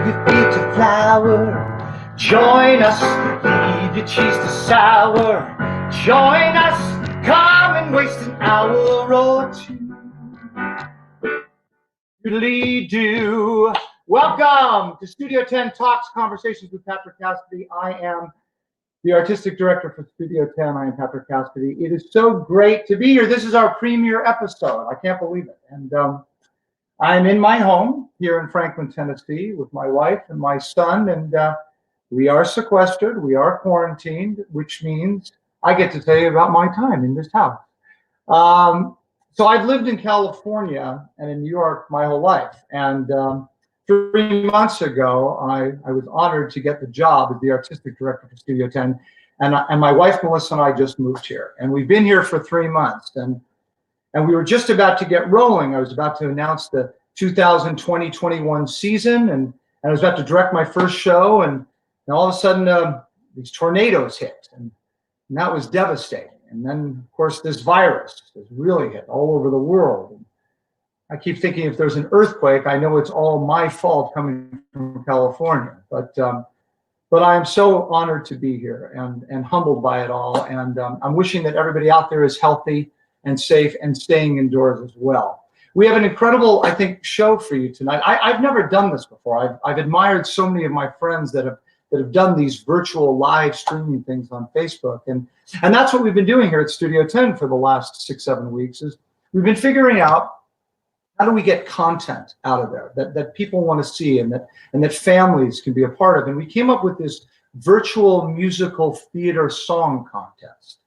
your feet to flower. Join us, leave your cheese to sour. Join us, come and waste an hour or two. Really do. Welcome to Studio Tenn Talks, Conversations with Patrick Cassidy. I am the Artistic Director for Studio Tenn. I am Patrick Cassidy. It is so great to be here. This is our premiere episode. I can't believe it. And I'm in my home here in Franklin, Tennessee with my wife and my son. And we are sequestered. We are quarantined, which means I get to tell you about my time in this house. So I've lived in California and in New York my whole life. And 3 months ago, I was honored to get the job as the Artistic Director for Studio Tenn. And my wife, Melissa, and I just moved here. And we've been here for 3 months. And we were just about to get rolling. I was about to announce the 2020-21 season. And I was about to direct my first show. And all of a sudden, these tornadoes hit. And that was devastating. And then, of course, this virus has really hit all over the world. And I keep thinking if there's an earthquake, I know it's all my fault coming from California. But I am so honored to be here and humbled by it all. And I'm wishing that everybody out there is healthy and safe and staying indoors as well. We have an incredible, I think, show for you tonight. I've never done this before. I've admired so many of my friends that have done these virtual live streaming things on Facebook. And that's what we've been doing here at Studio Tenn for the last 6-7 weeks is we've been figuring out how do we get content out of there that people want to see and that families can be a part of. And we came up with this virtual musical theater song contest.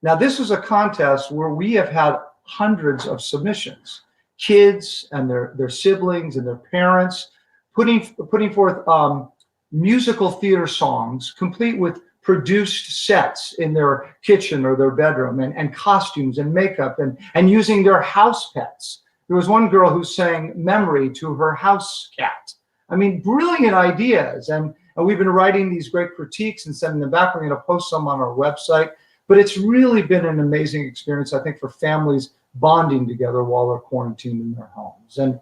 Now, this is a contest where we have had hundreds of submissions, kids and their siblings and their parents putting forth musical theater songs complete with produced sets in their kitchen or their bedroom and costumes and makeup and using their house pets. There was one girl who sang Memory to her house cat. I mean, brilliant ideas. And we've been writing these great critiques and sending them back. We're going to post some on our website. But it's really been an amazing experience, I think, for families bonding together while they're quarantined in their homes. And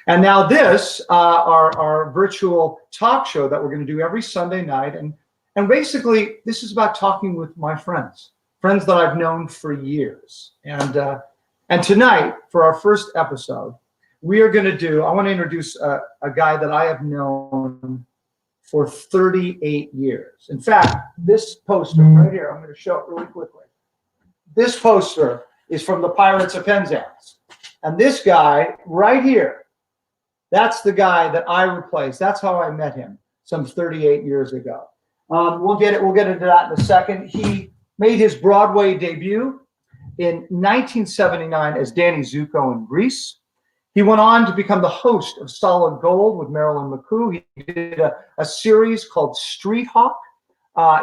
now this, our virtual talk show that we're going to do every Sunday night. And basically, this is about talking with my friends that I've known for years. And tonight, for our first episode, we are going to I want to introduce a guy that I have known for 38 years. In fact, this poster right here, I'm going to show it really quickly. This poster is from the Pirates of Penzance. And this guy right here, that's the guy that I replaced. That's how I met him some 38 years ago. We'll get into that in a second. He made his Broadway debut in 1979 as Danny Zuko in Grease. He went on to become the host of Solid Gold with Marilyn McCoo. He did a series called Street Hawk.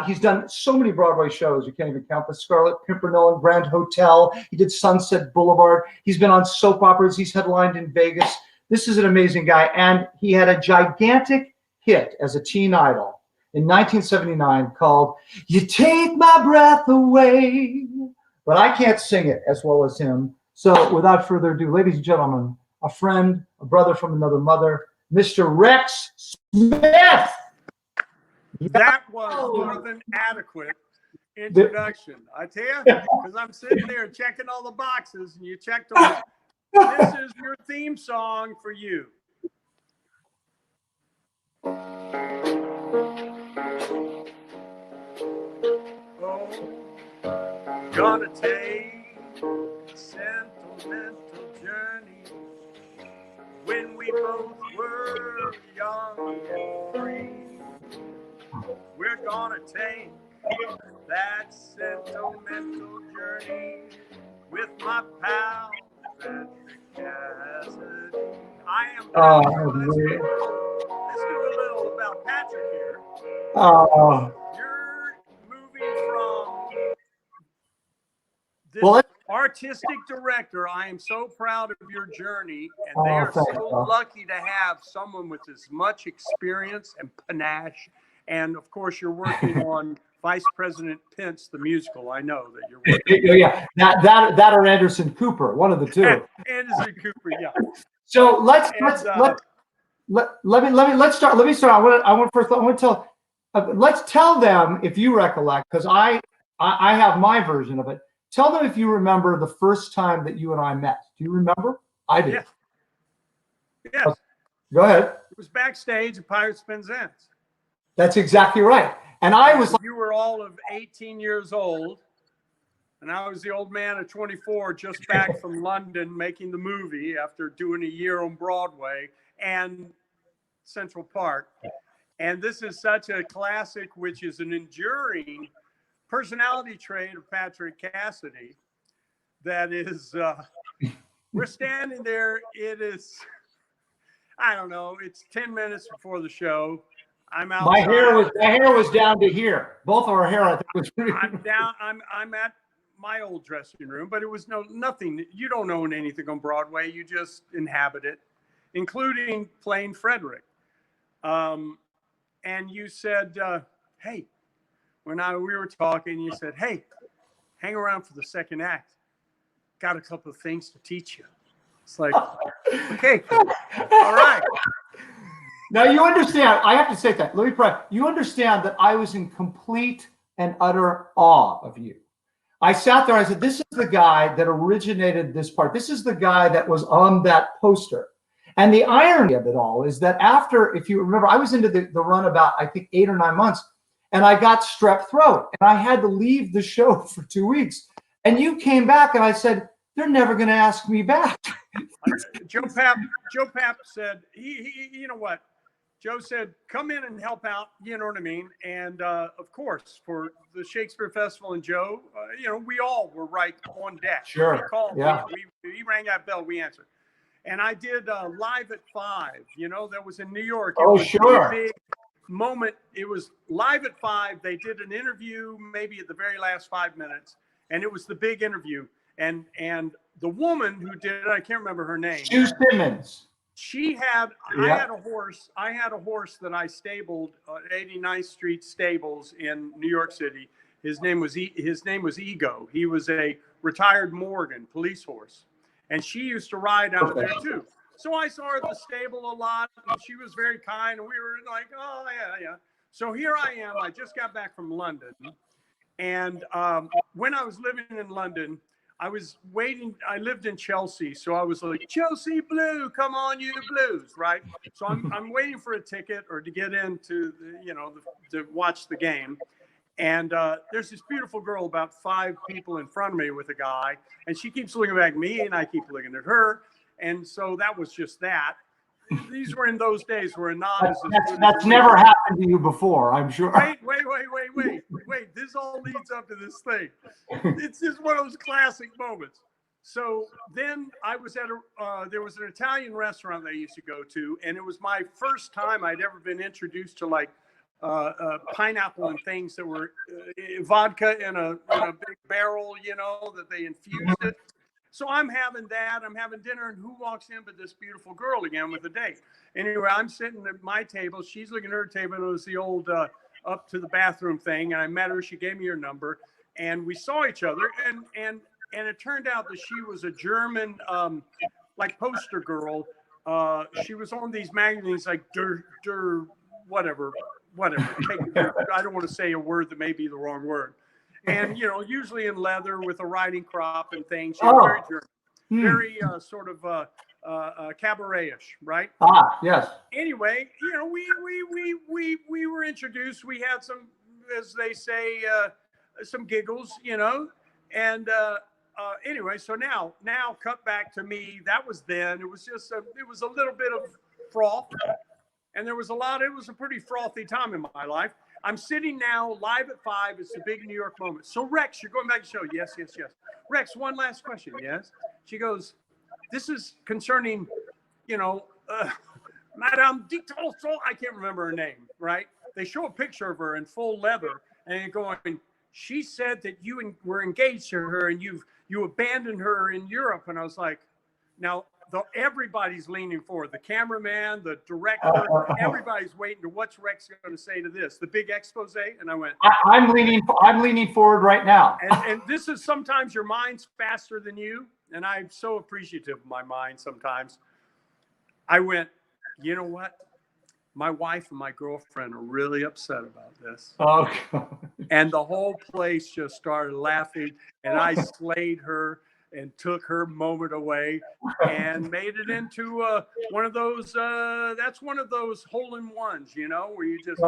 He's done so many Broadway shows, you can't even count. The Scarlet Pimpernel and Grand Hotel. He did Sunset Boulevard. He's been on soap operas. He's headlined in Vegas. This is an amazing guy. And he had a gigantic hit as a teen idol in 1979 called You Take My Breath Away. But I can't sing it as well as him. So without further ado, ladies and gentlemen, a friend, a brother from another mother, Mr. Rex Smith. That was more than adequate introduction. I tell you, because I'm sitting there checking all the boxes and you checked them all. This is your theme song for you. Oh, gonna take a sentimental journey when we both were young and free. We're gonna take that sentimental journey with my pal Patrick Cassidy. I am. Let's do a little about Patrick here. You're moving from this artistic director. I am so proud of your journey, and they are so lucky to have someone with as much experience and panache. And of course, you're working on Vice President Pence, the musical. I know that you're working. Yeah, that or Anderson Cooper, one of the two. Anderson Cooper, yeah. So let's let's start. Let me start. I want to tell. Let's tell them if you recollect, because I have my version of it. Tell them if you remember the first time that you and I met. Do you remember? I do. Yeah. Yes. Okay. Go ahead. It was backstage at Pirates Penzance. That's exactly right. And I was like, you were all of 18 years old, and I was the old man at 24, just back from London making the movie after doing a year on Broadway and Central Park. And this is such a classic, which is an enduring personality trait of Patrick Cassidy. That is, we're standing there. It is, I don't know, it's 10 minutes before the show. I'm outside. My hair was down to here. Both of our hair, I think, was pretty. I'm at my old dressing room, but it was nothing. You don't own anything on Broadway. You just inhabit it, including playing Frederick. And you said, hey, we were talking, you said, hey, hang around for the second act. Got a couple of things to teach you. It's like, okay, all right. Now you understand, I have to say that, let me pray. You understand that I was in complete and utter awe of you. I sat there, I said, this is the guy that originated this part. This is the guy that was on that poster. And the irony of it all is that after, if you remember, I was into the run about, I think, 8 or 9 months, and I got strep throat, and I had to leave the show for 2 weeks. And you came back, and I said, they're never going to ask me back. Joe Papp said, you know what? Joe said, come in and help out, you know what I mean? And of course, for the Shakespeare Festival and Joe, you know, we all were right on deck. Sure. We called, yeah. we rang that bell, we answered. And I did Live at 5, you know, that was in New York. It was sure. A big moment. It was Live at 5. They did an interview maybe at the very last 5 minutes. And it was the big interview. And the woman who did it, I can't remember her name. Sue Simmons. She had, I had a horse that I stabled at 89th Street Stables in New York City. His name was Ego. He was a retired Morgan police horse. And she used to ride out there too. So I saw her at the stable a lot, and she was very kind. And we were like, oh, yeah. So here I am. I just got back from London. And when I was living in London, I was waiting. I lived in Chelsea. So I was like, Chelsea Blue, come on, you Blues, right? So I'm waiting for a ticket or to get into, to watch the game. And there's this beautiful girl, about 5 people in front of me with a guy, and she keeps looking back at me, and I keep looking at her. And so that was just that. These were in those days where a nod is that's never happened to you before, I'm sure. Wait. This all leads up to this thing. It's just one of those classic moments. So then I was at there was an Italian restaurant that I used to go to, and it was my first time I'd ever been introduced to like pineapple and things that were vodka in a big barrel, that they infused it. So I'm having that. I'm having dinner, and who walks in but this beautiful girl again with a date? Anyway, I'm sitting at my table. She's looking at her table, and it was the old up to the bathroom thing. And I met her. She gave me her number, and we saw each other. And it turned out that she was a German, like poster girl. She was on these magazines like whatever. I don't want to say a word that may be the wrong word. And, usually in leather with a riding crop and things. She was very German, very sort of cabaret-ish, right? Ah, yes. Anyway, we were introduced. We had some, as they say, some giggles, and anyway, so now cut back to me. That was then. It was just it was a little bit of froth. And it was a pretty frothy time in my life. I'm sitting now Live at 5. It's the big New York moment. So Rex, you're going back to the show. Yes. Rex, one last question. Yes. She goes, this is concerning, Madame Ditoso. I can't remember her name, right? They show a picture of her in full leather and you're going, she said that you were engaged to her and you abandoned her in Europe. And I was like, now, everybody's leaning forward. The cameraman, the director, everybody's waiting to what's Rex going to say to this, the big expose. And I went, I'm leaning forward right now. And this is sometimes your mind's faster than you. And I'm so appreciative of my mind sometimes. I went, you know what? My wife and my girlfriend are really upset about this. Oh, and the whole place just started laughing. And I slayed her and took her moment away and made it into one of those, that's one of those hole-in-ones, you know, where you just,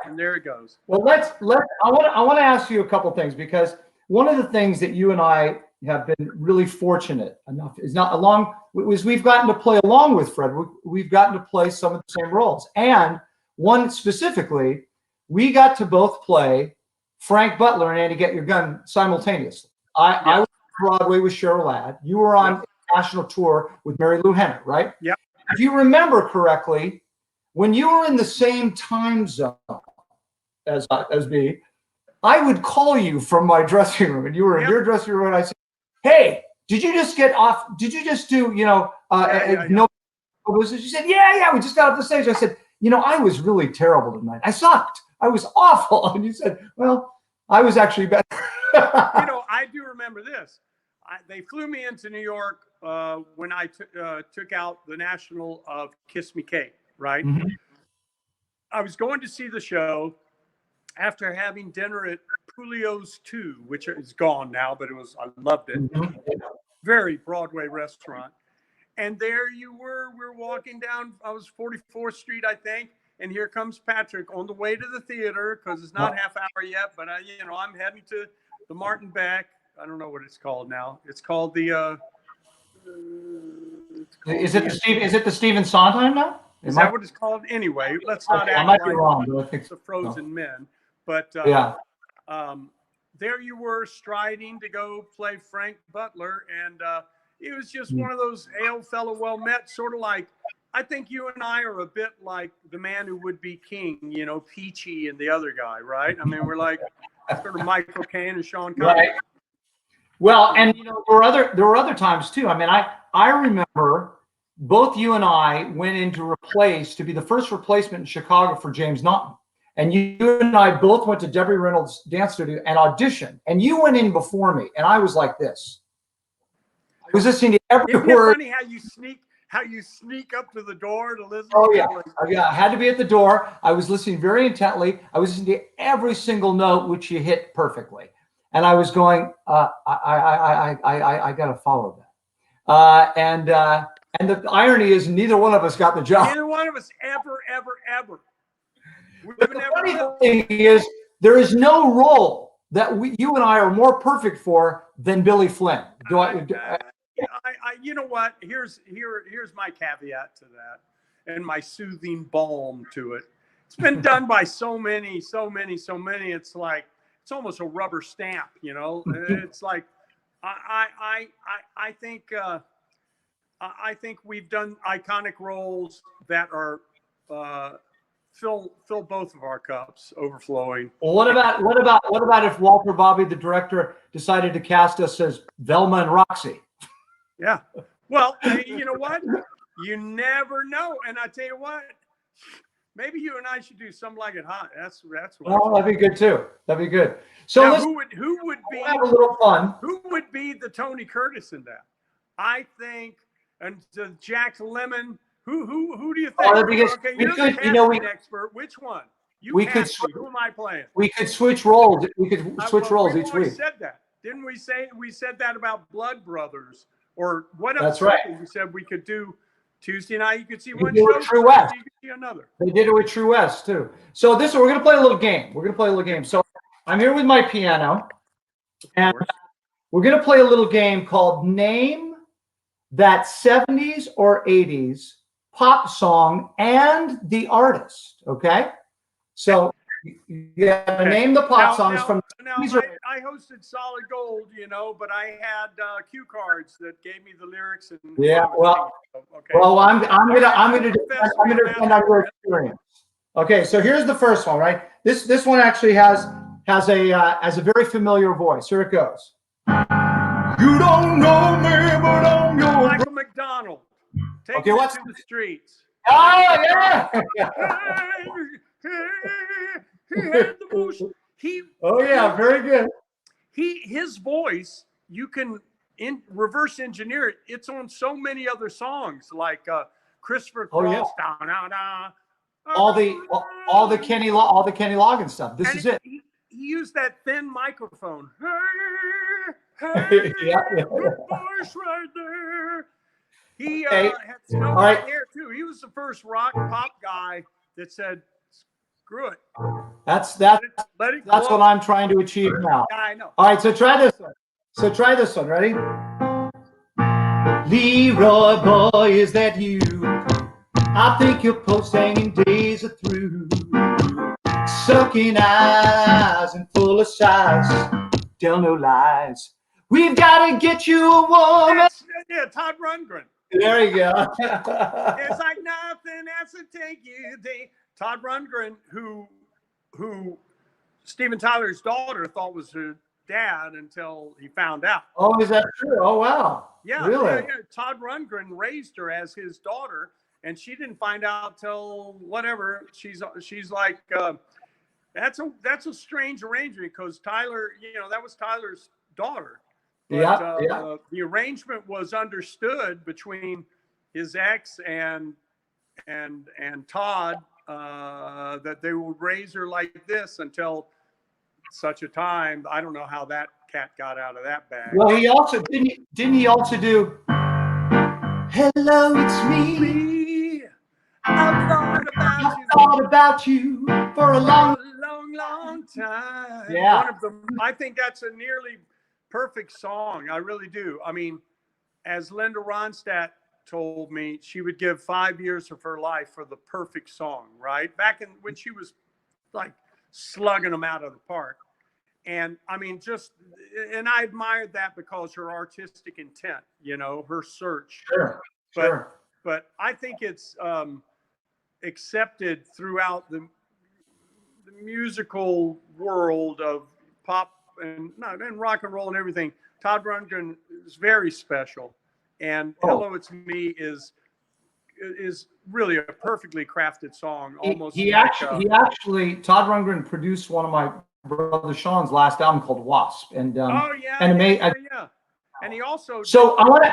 and there it goes. Well, I want to ask you a couple things, because one of the things that you and I have been really fortunate enough is we've gotten to play along with Fred. We've gotten to play some of the same roles. And one specifically, we got to both play Frank Butler and Andy Get Your Gun simultaneously. I was on Broadway with Cheryl Ladd. You were on a national tour with Mary Lou Henner, right? Yeah. If you remember correctly, when you were in the same time zone as me, I would call you from my dressing room, and you were in your dressing room, and I said, "Hey, did you just get off? Did you just do, no?" She said, "Yeah, we just got off the stage." I said, "I was really terrible tonight. I sucked. I was awful." And you said, "Well, I was actually better." I do remember this. They flew me into New York when I took out the national of Kiss Me Kate, right? Mm-hmm. I was going to see the show after having dinner at Pulio's 2, which is gone now, but I loved it. Mm-hmm. Very Broadway restaurant. And there you were. We're walking down, I was 44th Street, I think. And here comes Patrick on the way to the theater, because it's not half hour yet, but I'm heading to the Martin Beck. I don't know what it's called now. It's called the Is it the Stephen Sondheim now? Is that what it's called? Anyway, let's not act I might like be wrong, but I think it's the Frozen Men. But there you were, striding to go play Frank Butler, and it was just one of those hail fellow well met, sort of like, I think you and I are a bit like The Man Who Would Be King, Peachy and the other guy, right? I mean, we're like sort of Michael Caine and Sean Connery. Right. Well, and there were other times too. I mean, I remember both you and I went in to be the first replacement in Chicago for James Naughton. And you and I both went to Debbie Reynolds' dance studio and auditioned. And you went in before me, and I was like this. I was listening to every word. Isn't it funny how you sneak up to the door to listen? Oh yeah, I had to be at the door. I was listening very intently. I was listening to every single note, which you hit perfectly. And I was going, I got to follow that. And the irony is, neither one of us got the job. Neither one of us ever. But the funny thing is, there is no role that you and I are more perfect for than Billy Flynn. You know what? Here's my caveat to that, and my soothing balm to it. It's been done by so many. It's like, it's almost a rubber stamp, It's like, I think we've done iconic roles that are fill both of our cups overflowing. Well, what about if Walter Bobby, the director, decided to cast us as Velma and Roxy? Yeah. Well, you know what? You never know. And I tell you what, maybe you and I should do Some Like It Hot. That's what. Oh, that'd be good too. That'd be good. So now, who would be have a little fun? Who would be the Tony Curtis in that? I think, and Jack Lemmon. Who do you think? Okay, you're the casting expert. Which one? Who am I playing? We could switch roles. We could switch roles each week. Said that, didn't we? We said that about Blood Brothers, or what else? That's right. We said we could do Tuesday night. You could see one show. True West. You could see another. They did it with True West too. So we're going to play a little game. So I'm here with my piano, and we're going to play a little game called Name That 70s or 80s Pop Song and the Artist. Okay, so you got to name the pop songs from. I hosted Solid Gold, but I had cue cards that gave me the lyrics and. Yeah, well, I'm gonna depend on your experience. Okay, so here's the first one, right? This one actually has a very familiar voice. Here it goes. You don't know me, but I'm your. Michael McDonald. Take it to the streets. Oh yeah. He had the bush. Very good. His voice, you can reverse engineer it. It's on so many other songs, like Christopher Oh, Cross, yeah. da, da, da. All the Kenny Loggins stuff. This is it. He used that thin microphone. Hey, Yeah, yeah. good voice right there. He Okay. had snow All white right. hair too. He was the first rock pop guy that said, "Screw it, That's let it what glow." I'm trying to achieve now. Yeah, I know. All right, so try this one. Ready? Leroy boy, is that you? I think your post-hanging days are through. Sucking eyes and full of sighs. Tell no lies. We've got to get you a woman. Yeah, Todd Rundgren. There you go. It's like nothing else to take you there. Todd Rundgren, who Steven Tyler's daughter thought was her dad until he found out. Oh, is that true? Oh, wow. Yeah, Really? yeah. Todd Rundgren raised her as his daughter, and she didn't find out till whatever. She's like, that's a strange arrangement because Tyler, that was Tyler's daughter. But the arrangement was understood between his ex and Todd that they would raise her like this until such a time. I don't know how that cat got out of that bag. Well, he also didn't he also do "Hello, it's me. I've thought about you for a long time." Yeah. One of them. I think that's a nearly perfect song. I really do. I mean, as Linda Ronstadt told me, she would give 5 years of her life for the perfect song, right? Back when she was like slugging them out of the park. And I mean, and I admired that because her artistic intent, her search. Sure. But I think it's accepted throughout the musical world of pop and rock and roll and everything. Todd Rundgren is very special, and "Hello, It's Me" is really a perfectly crafted song. Almost. He actually Todd Rundgren produced one of my brother Sean's last album called Wasp, and and he also. So I want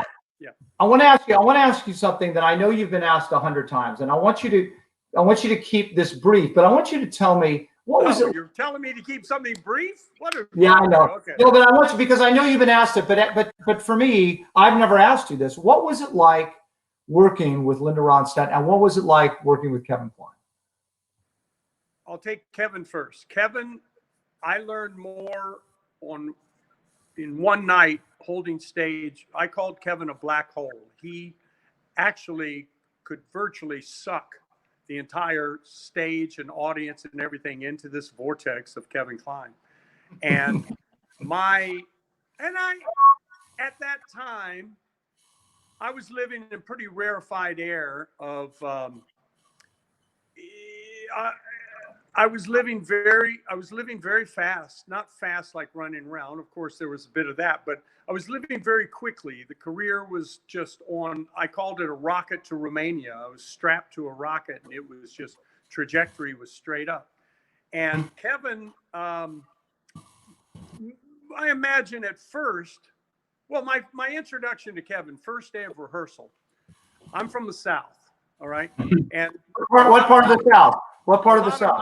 to ask you something that I know you've been asked 100 times, and I want you to keep this brief, but I want you to tell me what was it. You're telling me to keep something brief? Yeah, I know. Okay. No, but I want you, because I know you've been asked it, but for me, I've never asked you this. What was it like working with Linda Ronstadt, and what was it like working with Kevin Kline? I'll take Kevin first. Kevin, I learned more in one night holding stage. I called Kevin a black hole. He actually could virtually suck the entire stage and audience and everything into this vortex of Kevin Kline. And at that time, I was living in pretty rarefied air of, I was living very fast, not fast like running around. Of course, there was a bit of that, but I was living very quickly. The career was just on, I called it a rocket to Romania. I was strapped to a rocket, and it was just, trajectory was straight up. And Kevin, I imagine at first, well, my introduction to Kevin, first day of rehearsal. I'm from the South, all right? And what part of the South? What part of the South?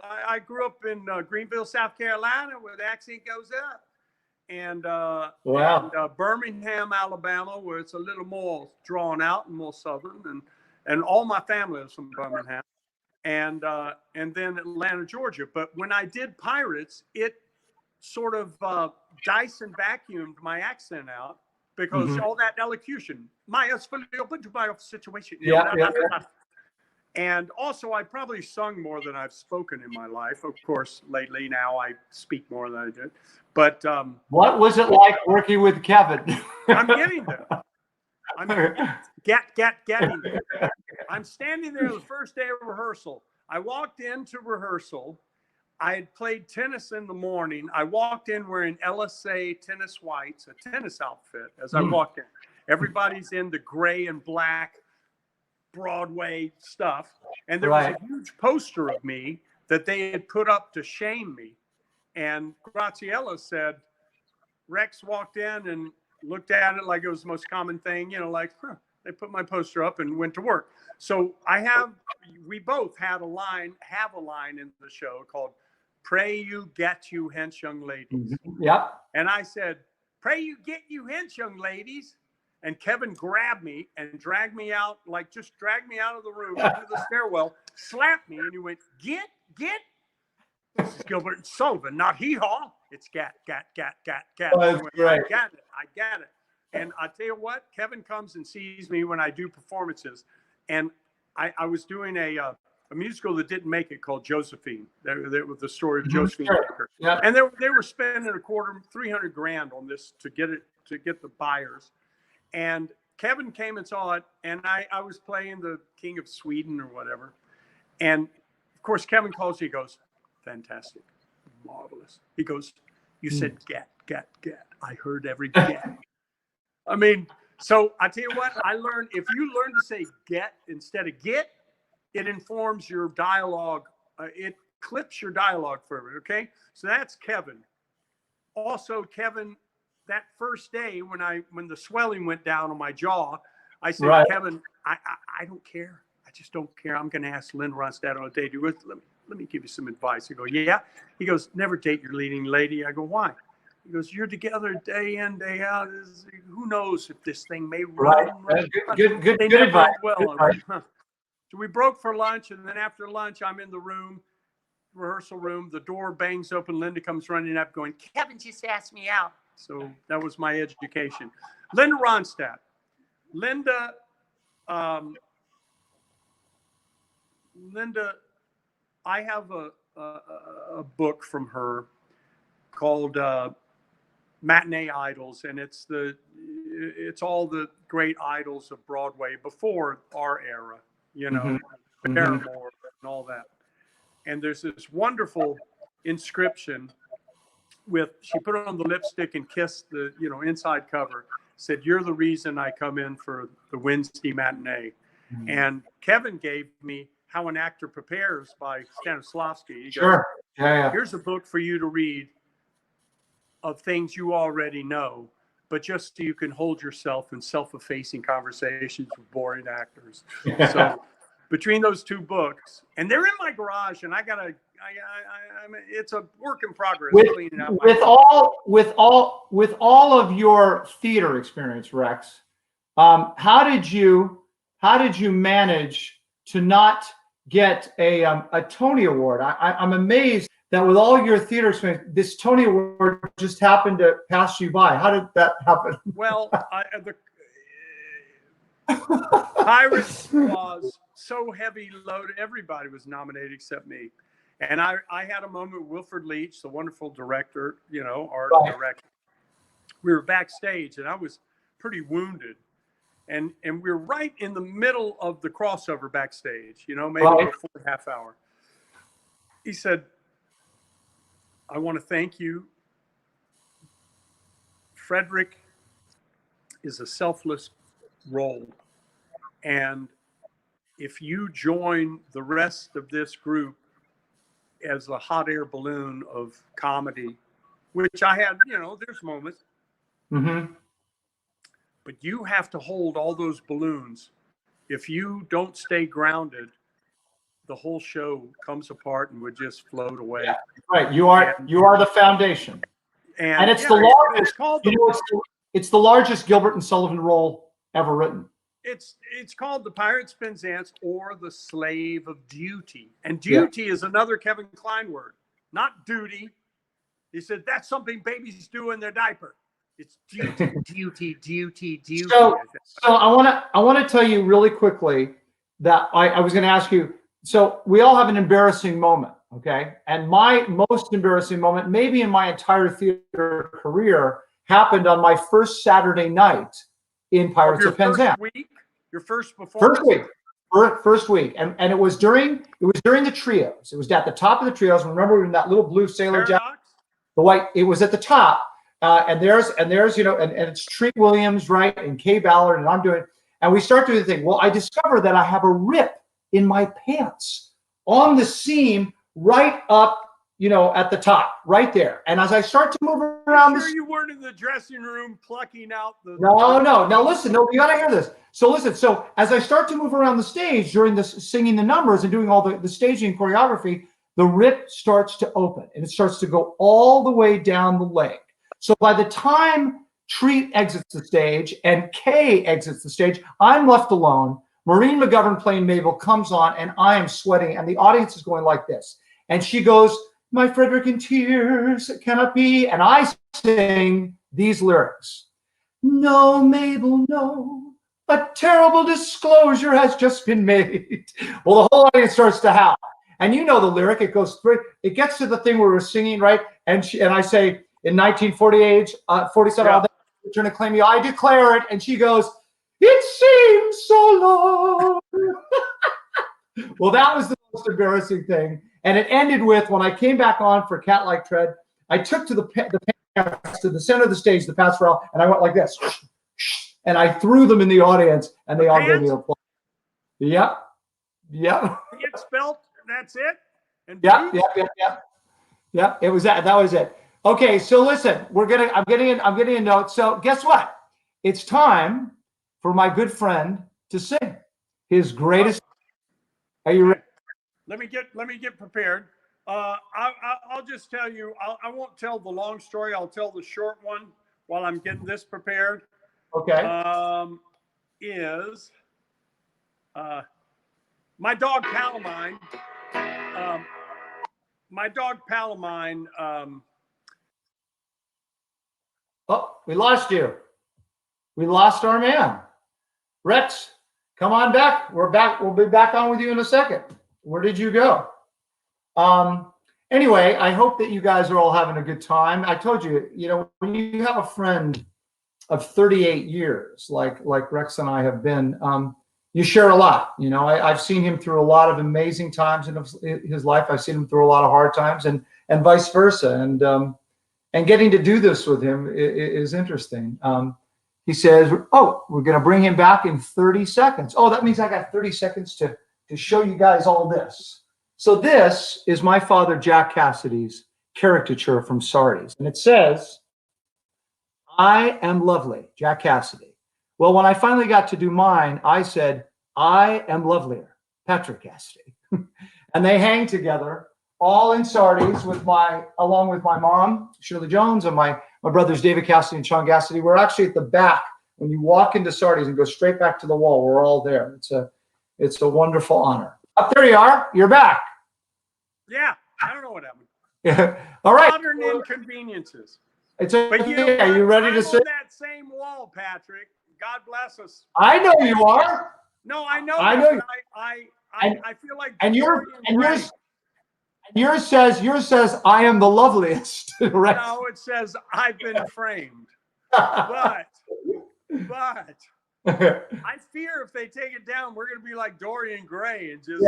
I grew up in Greenville, South Carolina, where the accent goes up, and Birmingham, Alabama, where it's a little more drawn out and more southern, and all my family is from Birmingham, and then Atlanta, Georgia. But when I did Pirates, it sort of Dyson vacuumed my accent out because all that elocution, my open to my situation. And also, I probably sung more than I've spoken in my life. Of course, lately now I speak more than I did. But what was it like working with Kevin? I'm getting there. I'm getting there. I'm standing there the first day of rehearsal. I walked into rehearsal. I had played tennis in the morning. I walked in wearing LSA tennis whites, a tennis outfit. As I walked in, everybody's in the gray and black Broadway stuff, and there was a huge poster of me that they had put up to shame me. And Graciela said, Rex walked in and looked at it like it was the most common thing, like, They put my poster up and went to work. So we both have a line in the show called "Pray you get you hence, young ladies." Yep. And I said, "Pray you get you hence, young ladies." And Kevin grabbed me and dragged me out, like just dragged me out of the room into the stairwell, slapped me, and he went, "Get. This is Gilbert and Sullivan, not hee-haw. It's gat. Oh, that's great. I got it. And I tell you what, Kevin comes and sees me when I do performances. And I was doing a musical that didn't make it called Josephine. That was the story of Josephine Baker. Yeah. And they were spending $300,000 on this to get the buyers. And Kevin came and saw it, and I was playing the King of Sweden or whatever. And of course, Kevin calls, he goes, "Fantastic, marvelous." He goes, "You said get. I heard every get." I mean, so I tell you what, I learned, if you learn to say get instead of get, it informs your dialogue. It clips your dialogue forever. Okay. So that's Kevin. Also, Kevin, that first day when the swelling went down on my jaw, I said, right. "Kevin, I don't care. I just don't care. I'm going to ask Lynn Ronstadt on a date. Let me give you some advice." I go, "Yeah." He goes, "Never date your leading lady." I go, "Why?" He goes, "You're together day in, day out. Who knows if this thing may run." Right. Good advice. Well, good advice. So we broke for lunch, and then after lunch, I'm in the rehearsal room. The door bangs open. Linda comes running up going, "Kevin just asked me out." So that was my education. Linda Ronstadt. Linda, I have a book from her called Matinee Idols, and it's all the great idols of Broadway before our era, Paramore and all that. And there's this wonderful inscription she put on the lipstick and kissed the inside cover, said, "You're the reason I come in for the Wednesday matinee." And Kevin gave me How an Actor Prepares by Stanislavski. He Sure. goes, Yeah. "Here's a book for you to read of things you already know, but just so you can hold yourself in self-effacing conversations with boring actors." So between those two books, and they're in my garage, and I mean, it's a work in progress. With all of your theater experience, Rex, how did you manage to not get a Tony Award? I'm amazed that with all your theater experience, this Tony Award just happened to pass you by. How did that happen? Well, the Pirates was so heavy loaded. Everybody was nominated except me. And I had a moment with Wilford Leach, the wonderful director, art director. We were backstage, and I was pretty wounded. And we were right in the middle of the crossover backstage, maybe before a half hour. He said, "I want to thank you. Frederick is a selfless role. And if you join the rest of this group as a hot air balloon of comedy," which I had, there's moments. But you have to hold all those balloons. If you don't stay grounded, the whole show comes apart and would just float away. Yeah, right. You are the foundation. And it's the largest. It's the largest Gilbert and Sullivan role ever written. It's called The Pirate Penzance, or The Slave of Duty. And duty is another Kevin Kline word, not duty. He said, "That's something babies do in their diaper." It's duty, duty. So I want to tell you really quickly that I was going to ask you. So we all have an embarrassing moment, okay? And my most embarrassing moment, maybe in my entire theater career, happened on my first Saturday night in Pirates of Penzance. Your first performance? First week. And it was during the trios. It was at the top of the trios. Remember in that little blue sailor jacket? The white, it was at the top. And there's and it's Treat Williams, right? And Kay Ballard, and I'm doing, and we start doing the thing. Well, I discover that I have a rip in my pants on the seam right up at the top, right there. And as I start to move around, sure you weren't in the dressing room plucking out the. No. Now listen, no, you got to hear this. So listen. So as I start to move around the stage during this, singing the numbers and doing all the staging choreography, the rip starts to open and it starts to go all the way down the leg. So by the time Treat exits the stage and Kay exits the stage, I'm left alone. Maureen McGovern playing Mabel comes on and I am sweating and the audience is going like this. And she goes, "My Frederick in tears, it cannot be." And I sing these lyrics. "No, Mabel, no. A terrible disclosure has just been made." Well, the whole audience starts to howl. And you know the lyric. It goes through. It gets to the thing where we're singing, right? And I say, in 1948, 47, all that, return to claim you, I declare it. And she goes, "It seems so long." Well, that was the most embarrassing thing. And it ended with, when I came back on for Cat-Like Tread, I took to the center of the stage, the pants were out, and I went like this. And I threw them in the audience, and they all gave me applause. Yep. It's spelt, that's it? And Yep. It was that. That was it. Okay, so listen, I'm getting a note. So guess what? It's time for my good friend to sing his greatest. Are you ready? Let me get prepared. I'll just tell you. I won't tell the long story. I'll tell the short one while I'm getting this prepared. Okay. Is my dog Palomine. My dog Palomine. Oh, we lost you. We lost our man. Rex, come on back. We're back. We'll be back on with you in a second. Where did you go? Anyway, I hope that you guys are all having a good time. I told you, when you have a friend of 38 years, like Rex and I have been, you share a lot. I've seen him through a lot of amazing times in his life. I've seen him through a lot of hard times, and vice versa. And getting to do this with him is interesting. He says, "Oh, we're going to bring him back in 30 seconds. Oh, that means I got 30 seconds to show you guys all this." So this is my father, Jack Cassidy's caricature from Sardi's. And it says, "I am lovely, Jack Cassidy." Well, when I finally got to do mine, I said, "I am lovelier, Patrick Cassidy." And they hang together, all in Sardi's, along with my mom, Shirley Jones, and my brothers, David Cassidy and Sean Cassidy. We're actually at the back. When you walk into Sardi's and go straight back to the wall, we're all there. It's a wonderful honor. Up there you are. You're back. Yeah, I don't know what happened. Yeah. All right. Modern inconveniences. But are you ready to sit? On that same wall, Patrick. God bless us. I know you are. No, I know. I know. I feel like. And yours says, "I am the loveliest." Right? No, it says, "I've been framed." But I fear if they take it down, we're going to be like Dorian Gray and just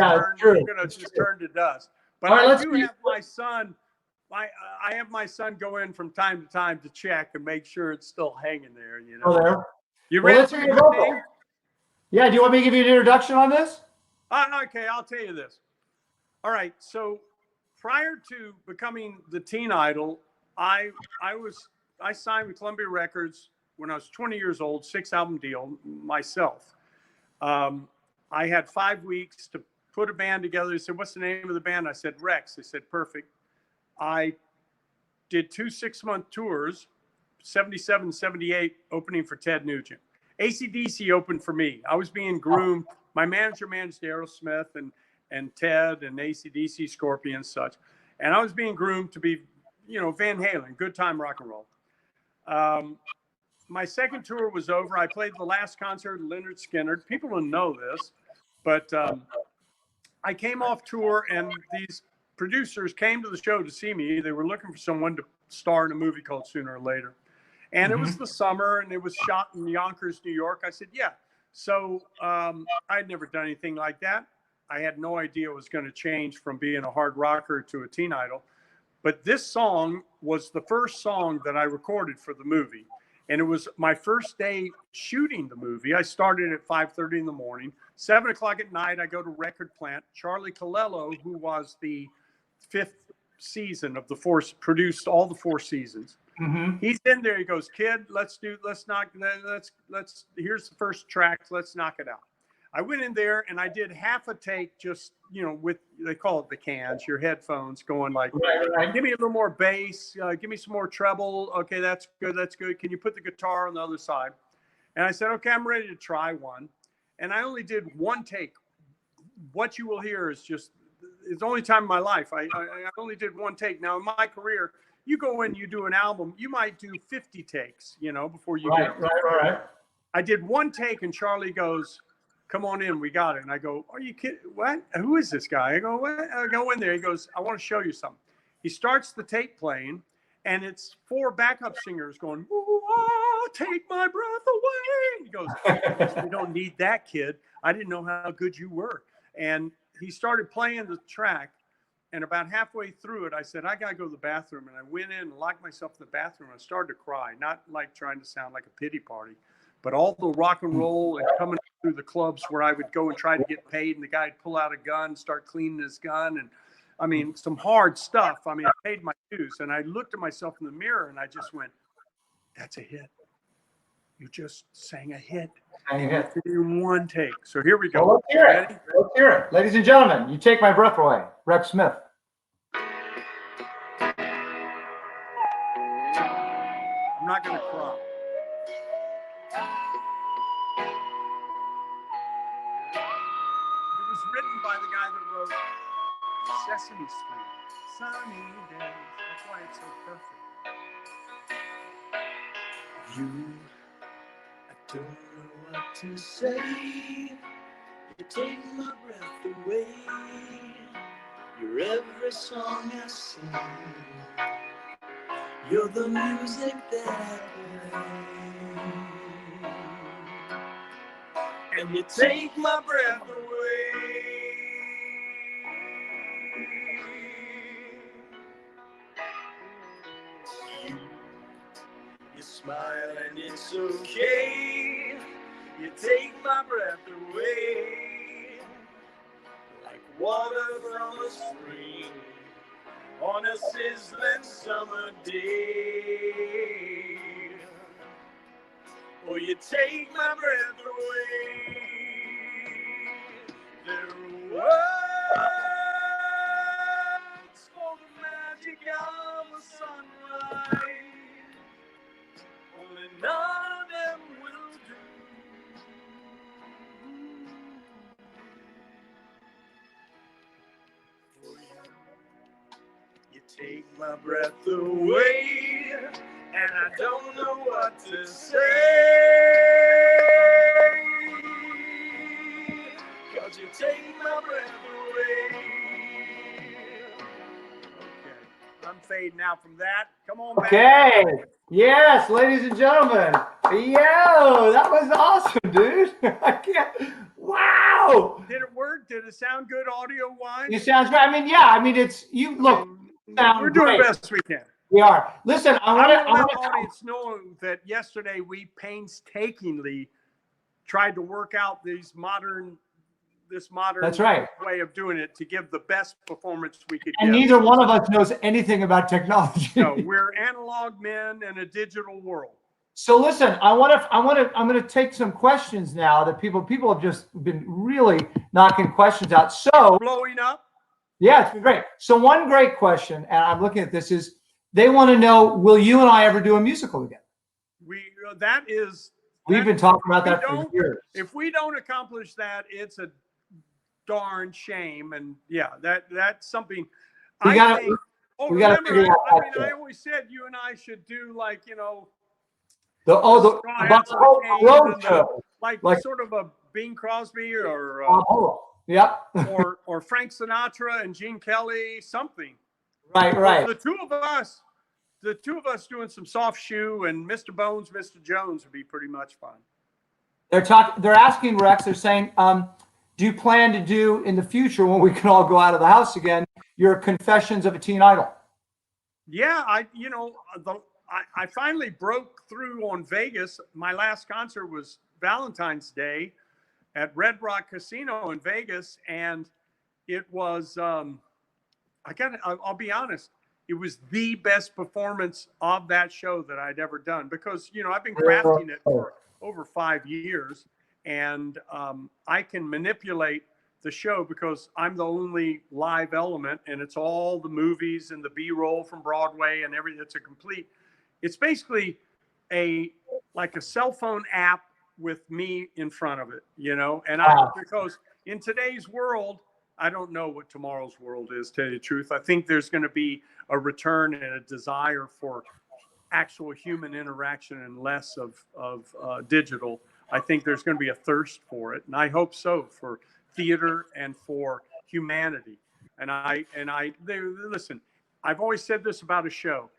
turn to dust. But I do have my son. I have my son go in from time to time to check and make sure it's still hanging there. Oh, there. You ready? Let's hear your vocal. Yeah. Do you want me to give you an introduction on this? Okay, I'll tell you this. All right. So prior to becoming the teen idol, I signed with Columbia Records when I was 20 years old, 6-album deal myself. I had 5 weeks to put a band together. They said, "What's the name of the band?" I said, "Rex." They said, "Perfect." I did 2 6-month tours, 77, 78, opening for Ted Nugent. AC/DC opened for me. I was being groomed. My manager managed Aerosmith and Ted and AC/DC, Scorpion and such. And I was being groomed to be, Van Halen, good time rock and roll. My second tour was over. I played the last concert at Lynyrd Skynyrd. People don't know this, but I came off tour and these producers came to the show to see me. They were looking for someone to star in a movie called Sooner or Later. And it was the summer and it was shot in Yonkers, New York. I said, yeah. So I'd never done anything like that. I had no idea it was going to change from being a hard rocker to a teen idol. But this song was the first song that I recorded for the movie. And it was my first day shooting the movie. I started at 5:30 in the morning. 7 o'clock at night, I go to record plant. Charlie Colello, who was the 5th season of the four, produced all the 4 seasons. Mm-hmm. He's in there. He goes, kid, here's the first track. Let's knock it out. I went in there and I did half a take, just, with, they call it the cans, your headphones, going like, Right. give me a little more bass, give me some more treble. Okay, that's good. That's good. Can you put the guitar on the other side? And I said, okay, I'm ready to try one. And I only did 1 take. What you will hear is just, it's the only time in my life. I only did 1 take. Now in my career, you go in, you do an album, you might do 50 takes, before you get. Right. I did 1 take and Charlie goes, come on in, we got it. And I go, are you kidding? What? Who is this guy? I go, what? I go in there. He goes, I want to show you something. He starts the tape playing, and it's 4 backup singers going, oh, take my breath away. He goes, we don't need that, kid. I didn't know how good you were. And he started playing the track. And about halfway through it, I said, I got to go to the bathroom. And I went in and locked myself in the bathroom. And I started to cry, not like trying to sound like a pity party, but all the rock and roll and coming through the clubs where I would go and try to get paid. And the guy'd pull out a gun, start cleaning his gun. And I mean, some hard stuff. I mean, I paid my dues. And I looked at myself in the mirror and I just went, that's a hit. You just sang a hit. In 1 take. So here we go. Well, let's hear it. Let's hear it. Ladies and gentlemen, You Take My Breath Away, Rex Smith. I'm not going to cry. It was written by the guy that wrote Sesame Street. Sunny days. That's why it's so perfect. I don't know what to say. You take my breath away. You're every song I sing. You're the music that I play. And you take my breath away. You smile and it's okay. You take my breath away. Like water from a spring on a sizzling summer day. Oh, you take my breath away. There are words for the magic of a sunrise. Only none of them will do. For you take my breath away, and I don't know what to say. 'Cause you take my breath away. Okay, I'm fading out from that. Come on back. Okay. Yes, ladies and gentlemen. Yo, that was awesome, dude. I can't. Wow. Did it work? Did it sound good audio-wise? You sound great. I mean, yeah. I mean, it's you. Look, we're doing the best we can. We are. Listen, I want let to. the audience know that yesterday we painstakingly tried to work out this modern That's right. way of doing it to give the best performance we could And give. neither one of us knows anything about technology. No, we're analog men in a digital world. So listen, I'm going to take some questions now that people have just been really knocking questions out. So blowing up. Yeah, it's been great. So one great question, and I'm looking at this, is they want to know, will you and I ever do a musical again? We've been talking about that for years. If we don't accomplish that, it's a darn shame. And yeah, that's something we got to I always said you and I should do like, the road show. Like sort of a Bing Crosby or yeah, or Frank Sinatra and Gene Kelly, something. Right. The two of us doing some soft shoe and Mr. Bones, Mr. Jones would be pretty much fun. They're asking Rex. They're saying, do you plan to do in the future when we can all go out of the house again your Confessions of a Teen Idol? Yeah, I finally broke through on Vegas. My last concert was Valentine's Day at Red Rock Casino in Vegas, and it was I'll be honest. It was the best performance of that show that I'd ever done because, you know, I've been crafting it for over 5 years, and I can manipulate the show because I'm the only live element, and it's all the movies and the B-roll from Broadway and everything. It's basically like a cell phone app with me in front of it, you know, and because in today's world, I don't know what tomorrow's world is, to tell you the truth. I think there's going to be a return and a desire for actual human interaction and less of digital. I think there's going to be a thirst for it, and I hope so, for theater and for humanity. Listen, I've always said this about a show.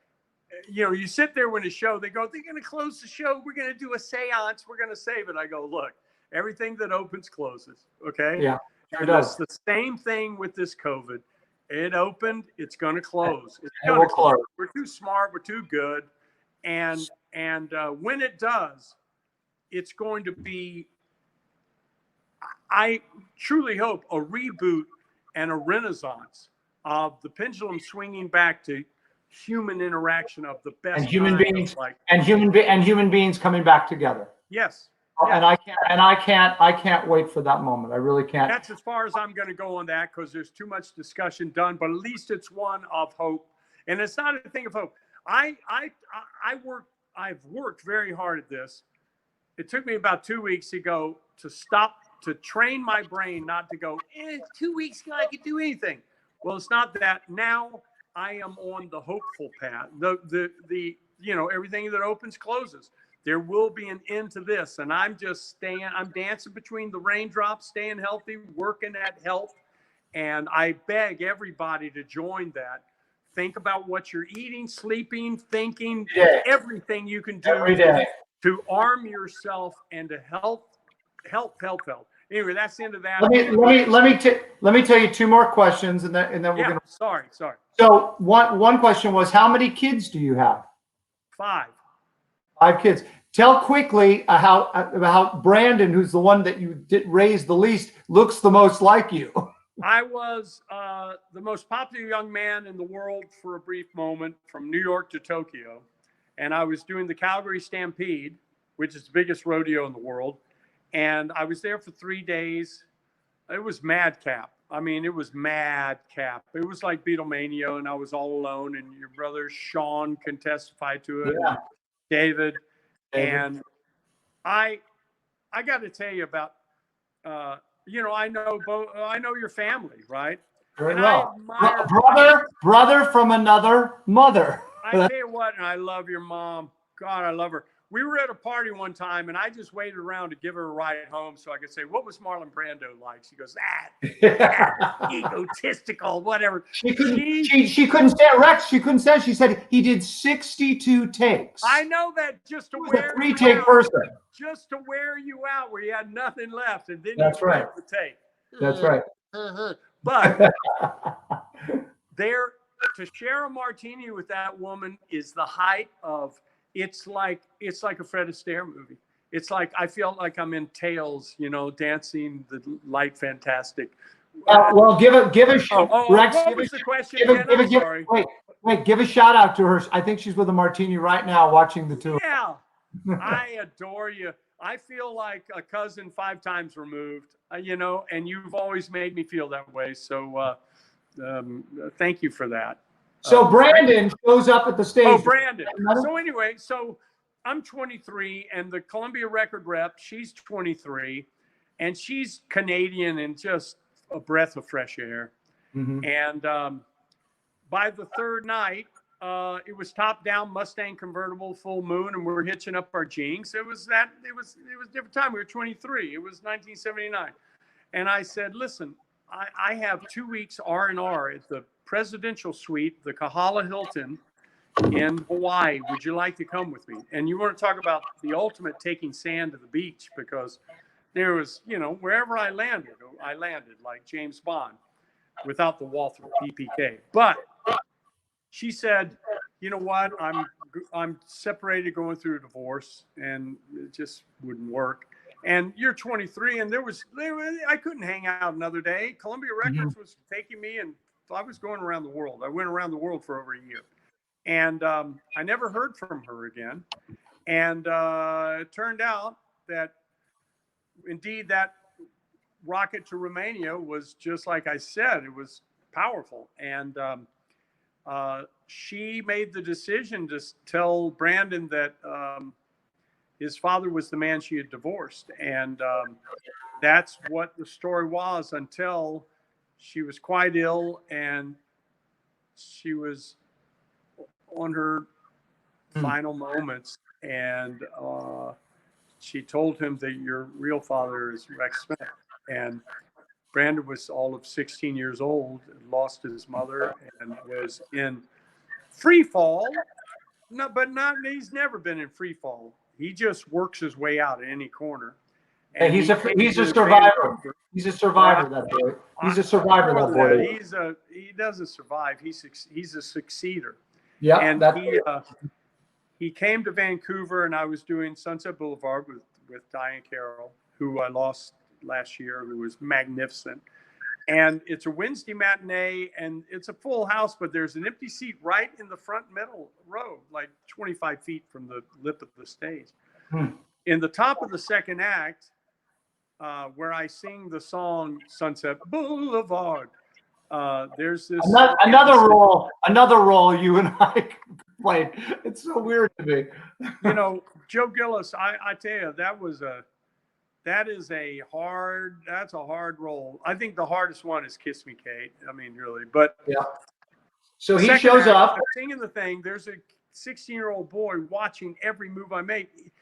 You know, you sit there when a show, they're going to close the show. We're going to do a seance. We're going to save it. I go, look, everything that opens closes. Okay. Yeah. And it's the same thing with this COVID. It opened, it's going to close. It's going to close. We're too smart. We're too good. And when it does, it's going to be, I truly hope, a reboot and a renaissance of the pendulum swinging back to human interaction of the best, and human beings, and human beings coming back together. Yes. And I can't wait for that moment. I really can't. That's as far as I'm going to go on that, because there's too much discussion done, but at least it's one of hope. And it's not a thing of hope. I've worked very hard at this. It took me about 2 weeks to train my brain not to go, 2 weeks ago I could do anything. Well, it's not that. Now I am on the hopeful path. The everything that opens closes. There will be an end to this. And I'm dancing between the raindrops, staying healthy, working at health. And I beg everybody to join that. Think about what you're eating, sleeping, thinking, everything you can do every day to arm yourself and to health. Anyway, that's the end of that. Let me tell you two more questions, and then we're gonna. Sorry. So one question was, how many kids do you have? 5. 5 kids. Tell quickly how Brandon, who's the one that you did raise the least, looks the most like you. I was the most popular young man in the world for a brief moment, from New York to Tokyo. And I was doing the Calgary Stampede, which is the biggest rodeo in the world. And I was there for 3 days. It was madcap. I mean, it was madcap. It was like Beatlemania, and I was all alone. And your brother Sean can testify to it. Yeah. David. And I got to tell you about, I know your family, right? Very well. Brother from another mother. I tell you what, and I love your mom. God, I love her. We were at a party one time, and I just waited around to give her a ride home so I could say, "What was Marlon Brando like?" She goes, egotistical, whatever. She couldn't stand Rex. She couldn't stand. She said he did 62 takes. I know that, just to wear you out. Person. Just to wear you out, where you had nothing left, and then that's right. The take. That's right. But to share a martini with that woman is the height of. It's like a Fred Astaire movie. It's like I feel like I'm in Tales, dancing the light fantastic. Well, give a Rex. What was the question? Give a shout out to her. I think she's with a martini right now, watching the two. Yeah, I adore you. I feel like a cousin 5 times removed. And you've always made me feel that way. So thank you for that. So Brandon shows up at the stage. Oh, Brandon. So anyway, I'm 23, and the Columbia record rep, she's 23, and she's Canadian and just a breath of fresh air. Mm-hmm. And by the third night, it was top down Mustang convertible, full moon, and we're hitching up our Jinx. It was a different time. We were 23. It was 1979. And I said, listen, I have 2 weeks R&R at the presidential suite, the Kahala Hilton in Hawaii. Would you like to come with me? And you want to talk about the ultimate taking sand to the beach, because there was, wherever I landed like James Bond without the Walther PPK. But she said, you know what? I'm separated, going through a divorce, and it just wouldn't work. And you're 23, and I couldn't hang out another day. Columbia Records was taking me and I was going around the world. I went around the world for over a year, and I never heard from her again. And it turned out that indeed that rocket to Romania was just like I said. It was powerful, and she made the decision to tell Brandon that his father was the man she had divorced, and that's what the story was until she was quite ill and she was on her final moments, and she told him that your real father is Rex Smith. And Brandon was all of 16 years old, lost his mother, and was in free fall. No, but not. He's never been in free fall. He just works his way out at any corner. And he's a survivor. He's a survivor, that boy. He's a survivor, that boy. He doesn't survive. He's a succeeder. Yeah, and he came to Vancouver, and I was doing Sunset Boulevard with Diane Carroll, who I lost last year, who was magnificent. And it's a Wednesday matinee, and it's a full house, but there's an empty seat right in the front middle row, like 25 feet from the lip of the stage. In the top of the second act, where I sing the song Sunset Boulevard, there's this another role you and I played. It's so weird to me. You know, Joe Gillis, I tell you, that's a hard role. I think the hardest one is Kiss Me, Kate. I mean, really, but yeah. So he shows up singing the thing. There's a 16-year-old boy watching every move I make.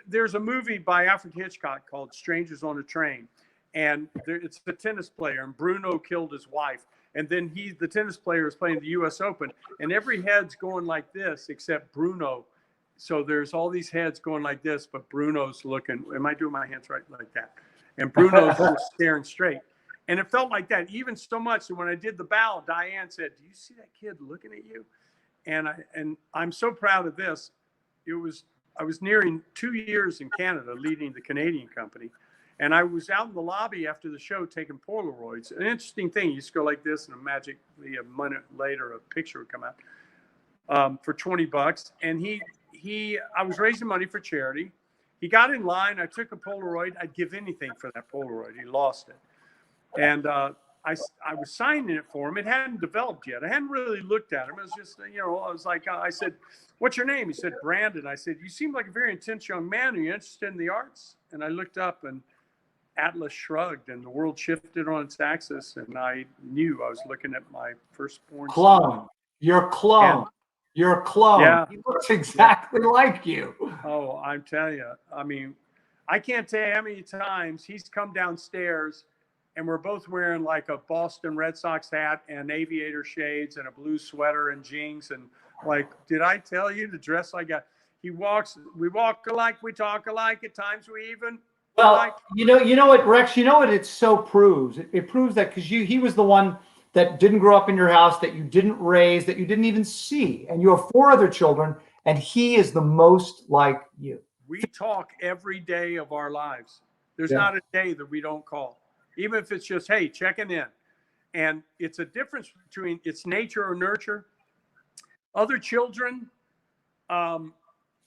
There's a movie by Alfred Hitchcock called Strangers on a Train, and it's the tennis player, and Bruno killed his wife, and then the tennis player is playing the U.S. Open, and every head's going like this except Bruno. So there's all these heads going like this, but Bruno's looking. Am I doing my hands right like that? And Bruno's just staring straight. And it felt like that, even so much that when I did the bow, Diane said, "Do you see that kid looking at you?" And I'm so proud of this. I was nearing 2 years in Canada leading the Canadian company. And I was out in the lobby after the show taking Polaroids. An interesting thing, you just go like this, and magically a minute later, a picture would come out for $20. And I was raising money for charity. He got in line. I took a Polaroid. I'd give anything for that Polaroid. He lost it. And I was signing it for him. It hadn't developed yet. I hadn't really looked at him. It was just, I was like, I said, "What's your name?" He said, "Brandon." I said, "You seem like a very intense young man. Are you interested in the arts?" And I looked up, and Atlas shrugged, and the world shifted on its axis. And I knew I was looking at my firstborn clone. son. Your clone. Your clone. Yeah. He looks exactly like you. Oh, I'm telling you. I mean, I can't tell you how many times he's come downstairs, and we're both wearing like a Boston Red Sox hat and aviator shades and a blue sweater and jeans. And like, did I tell you to dress like that? We walk alike, we talk alike, at times we even. Well, like, you know what, Rex, you know what it so proves? It proves that because he was the one that didn't grow up in your house, that you didn't raise, that you didn't even see. And you have 4 other children, and he is the most like you. We talk every day of our lives. There's not a day that we don't call. Even if it's just, hey, checking in. And it's a difference between it's nature or nurture. Other children,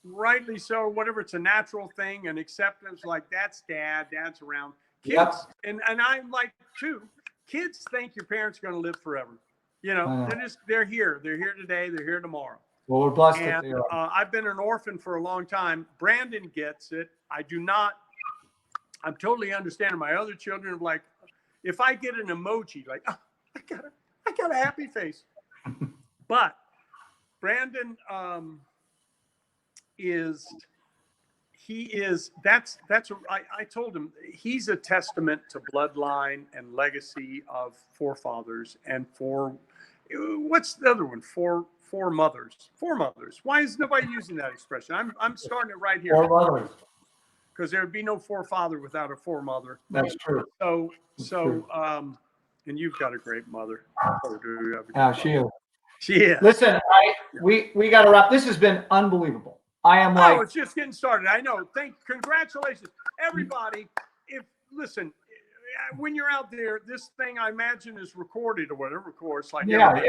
rightly so, whatever, it's a natural thing, and acceptance, like that's dad's around. Kids, and I'm like, too, kids think your parents are going to live forever. They're here. They're here today. They're here tomorrow. Well, we're blessed. And I've been an orphan for a long time. Brandon gets it. I do not. I'm totally understanding. My other children are like, if I get an emoji, like, oh, I got a happy face. But Brandon I told him he's a testament to bloodline and legacy of forefathers and what's the other one? Four mothers. Why is nobody using that expression? I'm starting it right here. 4 mothers. Because there would be no forefather without a foremother. That's true. So, and you've got a great mother. She is. Listen, we got to wrap. This has been unbelievable. It's just getting started. I know. Congratulations, everybody. when you're out there, this thing I imagine is recorded or whatever, of course. Like yeah.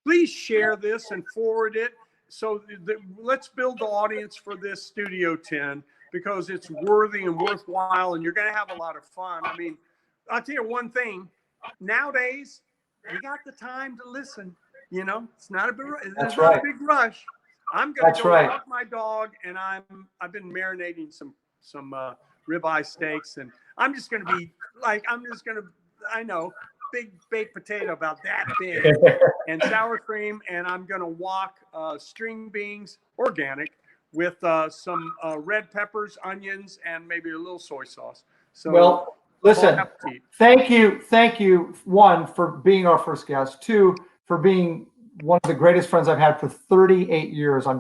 Please share this and forward it. So let's build the audience for this Studio 10 because it's worthy and worthwhile, and you're going to have a lot of fun. I mean, I'll tell you one thing. Nowadays, you got the time to listen. You know, it's not a big, That's not right. a big rush. I'm going to go right. walk my dog, and I've been marinating some ribeye steaks, and I'm just going to be like, I know, big baked potato about that big and sour cream, and I'm going to walk string beans, organic, with some red peppers, onions, and maybe a little soy sauce. So, well, listen, thank you, one, for being our first guest, two, for being one of the greatest friends I've had for 38 years. And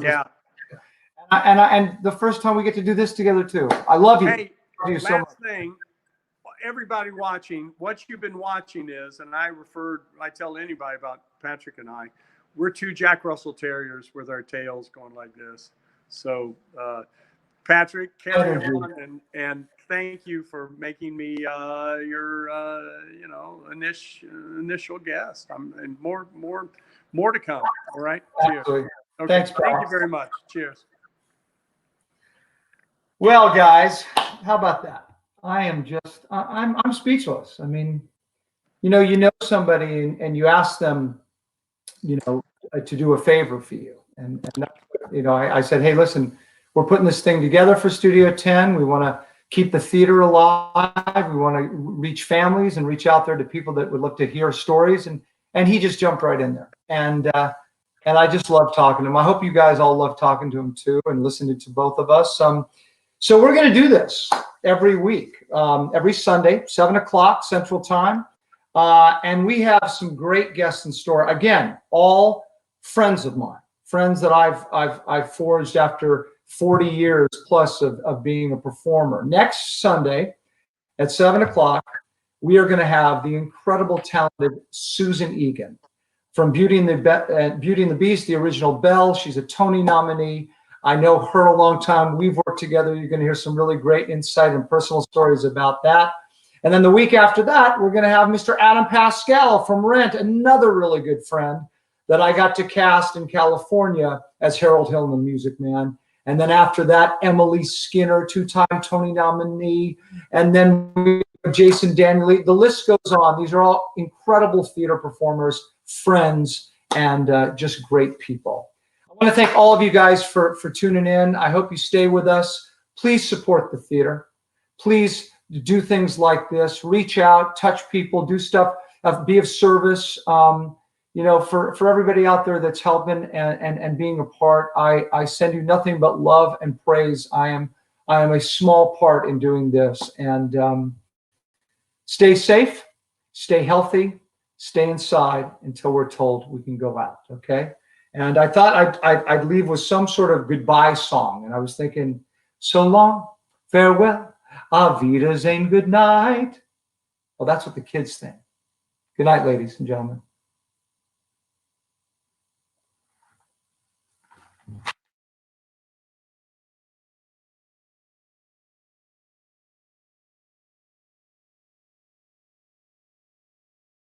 the first time we get to do this together too. I love you. Hey, love you last so much. thing, everybody watching, what you've been watching is, and I tell anybody about Patrick and I, we're two Jack Russell Terriers with our tails going like this. So, Patrick, carry on, and thank you for making me your initial guest. And more to come. All right. Cheers. Absolutely. Okay. Thanks, Thank you very much. Cheers. Well, guys, how about that? I am just, I'm speechless. I mean, you know somebody and you ask them, to do a favor for you. And I said, hey, listen, we're putting this thing together for Studio 10. We want to keep the theater alive. We want to reach families and reach out there to people that would love to hear stories. And he just jumped right in there. And I just love talking to him. I hope you guys all love talking to him too and listening to both of us. So we're going to do this every week, every Sunday, 7 o'clock Central Time. And we have some great guests in store. Again, all friends of mine, friends that I've forged after 40 years plus of being a performer. Next Sunday at 7 o'clock, we are going to have the incredible, talented Susan Egan from Beauty and the Beast, the original Belle. She's a Tony nominee. I know her a long time. We've worked together. You're going to hear some really great insight and personal stories about that. And then the week after that, we're going to have Mr. Adam Pascal from Rent, another really good friend that I got to cast in California as Harold Hill in The Music Man. And then after that, Emily Skinner, two-time Tony nominee. And then we have Jason Danieli. The list goes on. These are all incredible theater performers, friends, and just great people. I want to thank all of you guys for tuning in. I hope you stay with us. Please support the theater. Please do things like this. Reach out, touch people, do stuff, be of service. For everybody out there that's helping and being a part, I send you nothing but love and praise. I am a small part in doing this. And stay safe, stay healthy, stay inside until we're told we can go out. Okay. And I thought I'd leave with some sort of goodbye song. And I was thinking, so long, farewell, auf Wiedersehen, good night. Well, that's what the kids think. Good night, ladies and gentlemen.